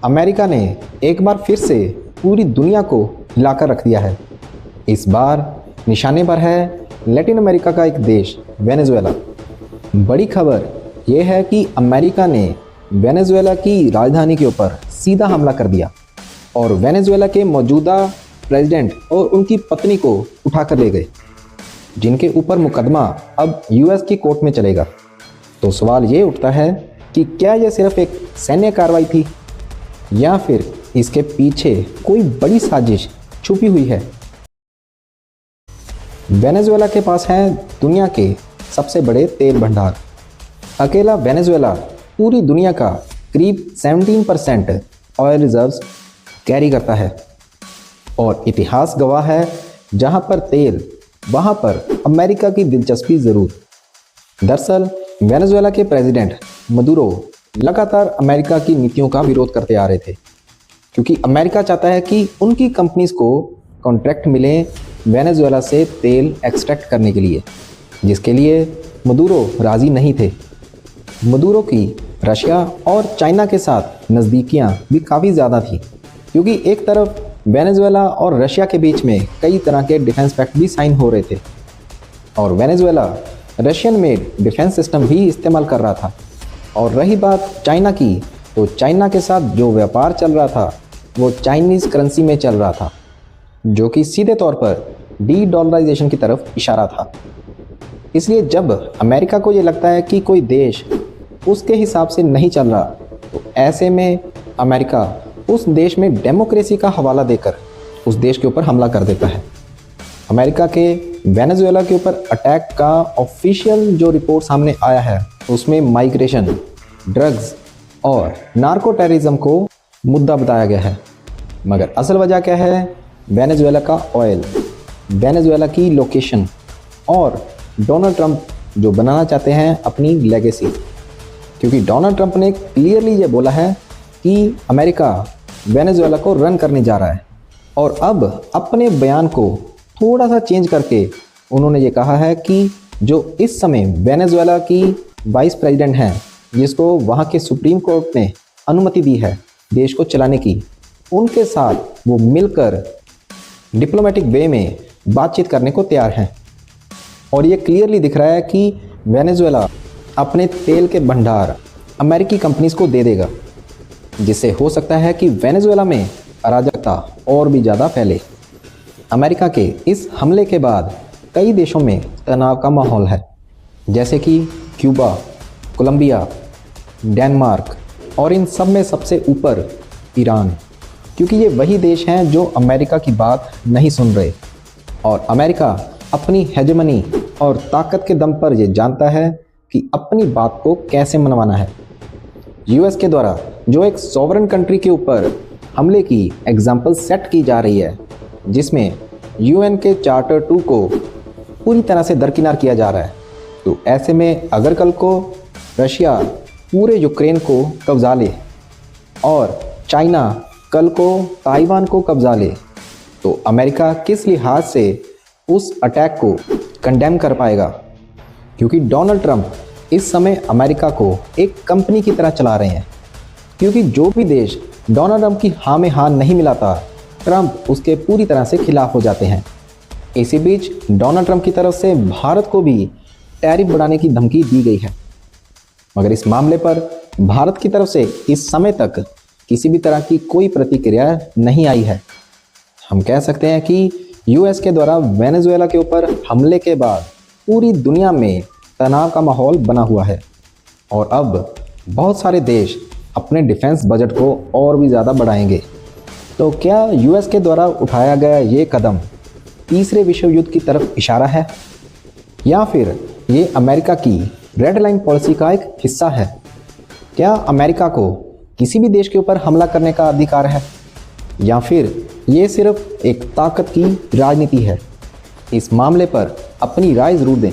America ने एक बार फिर से पूरी दुनिया को हिलाकर रख दिया है। इस बार निशाने पर है लैटिन अमेरिका का एक देश वेनेजुएला। बड़ी खबर यह है कि अमेरिका ने वेनेजुएला की राजधानी के ऊपर सीधा हमला कर दिया और वेनेजुएला के मौजूदा प्रेसिडेंट और उनकी पत्नी को उठाकर ले गए, जिनके ऊपर मुकदमा अब यूएस की कोर्ट में चलेगा। तो सवाल ये उठता है कि क्या यह सिर्फ एक सैन्य कार्रवाई थी या फिर इसके पीछे कोई बड़ी साजिश छुपी हुई है। वेनेजुएला के पास है दुनिया के सबसे बड़े तेल भंडार। अकेला वेनेजुएला पूरी दुनिया का करीब 17% ऑयल रिजर्व्स कैरी करता है और इतिहास गवाह है, जहां पर तेल वहां पर अमेरिका की दिलचस्पी ज़रूर। दरअसल वेनेजुएला के प्रेसिडेंट मदुरो लगातार अमेरिका की नीतियों का विरोध करते आ रहे थे, क्योंकि अमेरिका चाहता है कि उनकी कंपनीज को कॉन्ट्रैक्ट मिले वेनेजुएला से तेल एक्सट्रैक्ट करने के लिए, जिसके लिए मदुरो राज़ी नहीं थे। मदुरो की रशिया और चाइना के साथ नज़दीकियां भी काफ़ी ज़्यादा थी, क्योंकि एक तरफ वेनेजुएला और रशिया के बीच में कई तरह के डिफेंस पैक्ट भी साइन हो रहे थे और Venezuela Russian made defence system भी इस्तेमाल कर रहा था। और रही बात चाइना की, तो चाइना के साथ जो व्यापार चल रहा था वो चाइनीज़ करेंसी में चल रहा था, जो कि सीधे तौर पर डी-डॉलराइजेशन की तरफ इशारा था। इसलिए जब अमेरिका को ये लगता है कि कोई देश उसके हिसाब से नहीं चल रहा, तो ऐसे में अमेरिका उस देश में डेमोक्रेसी का हवाला देकर उस देश के ऊपर हमला कर देता है। अमेरिका के वेनेजुएला के ऊपर अटैक का ऑफिशियल जो रिपोर्ट सामने आया है, उसमें माइग्रेशन, ड्रग्स और नार्को टेररिज्म को मुद्दा बताया गया है। मगर असल वजह क्या है? वेनेजुएला का ऑयल, वेनेजुएला की लोकेशन और डोनाल्ड ट्रंप जो बनाना चाहते हैं अपनी लेगेसी। क्योंकि डोनाल्ड ट्रंप ने क्लियरली ये बोला है कि अमेरिका वेनेजुएला को रन करने जा रहा है, और अब अपने बयान को थोड़ा सा चेंज करके उन्होंने ये कहा है कि जो इस समय वेनेजुएला की वाइस प्रेसिडेंट हैं, जिसको वहाँ के सुप्रीम कोर्ट ने अनुमति दी है देश को चलाने की, उनके साथ वो मिलकर डिप्लोमेटिक वे में बातचीत करने को तैयार हैं। और ये क्लियरली दिख रहा है कि वेनेजुएला अपने तेल के भंडार अमेरिकी कंपनीज को दे देगा, जिससे हो सकता है कि वेनेजुएला में अराजकता और भी ज़्यादा फैले। अमेरिका के इस हमले के बाद कई देशों में तनाव का माहौल है, जैसे कि क्यूबा, कोलंबिया, डेनमार्क और इन सब में सबसे ऊपर ईरान, क्योंकि ये वही देश हैं जो अमेरिका की बात नहीं सुन रहे। और अमेरिका अपनी हेजेमनी और ताकत के दम पर ये जानता है कि अपनी बात को कैसे मनवाना है। यूएस के द्वारा जो एक सॉवरन कंट्री के ऊपर हमले की एग्जाम्पल सेट की जा रही है, जिसमें यूएन के चार्टर 2 को पूरी तरह से दरकिनार किया जा रहा है, तो ऐसे में अगर कल को रशिया पूरे यूक्रेन को कब्जा ले और चाइना कल को ताइवान को कब्जा ले, तो अमेरिका किस लिहाज से उस अटैक को कंडेम कर पाएगा? क्योंकि डोनाल्ड ट्रंप इस समय अमेरिका को एक कंपनी की तरह चला रहे हैं, क्योंकि जो भी देश डोनाल्ड ट्रंप की हाँ में हाँ नहीं मिलाता, ट्रंप उसके पूरी तरह से खिलाफ हो जाते हैं। इसी बीच डोनाल्ड ट्रंप की तरफ से भारत को भी टैरिफ बढ़ाने की धमकी दी गई है, मगर इस मामले पर भारत की तरफ से इस समय तक किसी भी तरह की कोई प्रतिक्रिया नहीं आई है। हम कह सकते हैं कि यूएस के द्वारा वेनेजुएला के ऊपर हमले के बाद पूरी दुनिया में तनाव का माहौल बना हुआ है और अब बहुत सारे देश अपने डिफेंस बजट को और भी ज़्यादा बढ़ाएंगे। तो क्या यूएस के द्वारा उठाया गया ये कदम तीसरे विश्व युद्ध की तरफ इशारा है, या फिर ये अमेरिका की रेड लाइन पॉलिसी का एक हिस्सा है? क्या अमेरिका को किसी भी देश के ऊपर हमला करने का अधिकार है, या फिर ये सिर्फ एक ताकत की राजनीति है? इस मामले पर अपनी राय ज़रूर दें।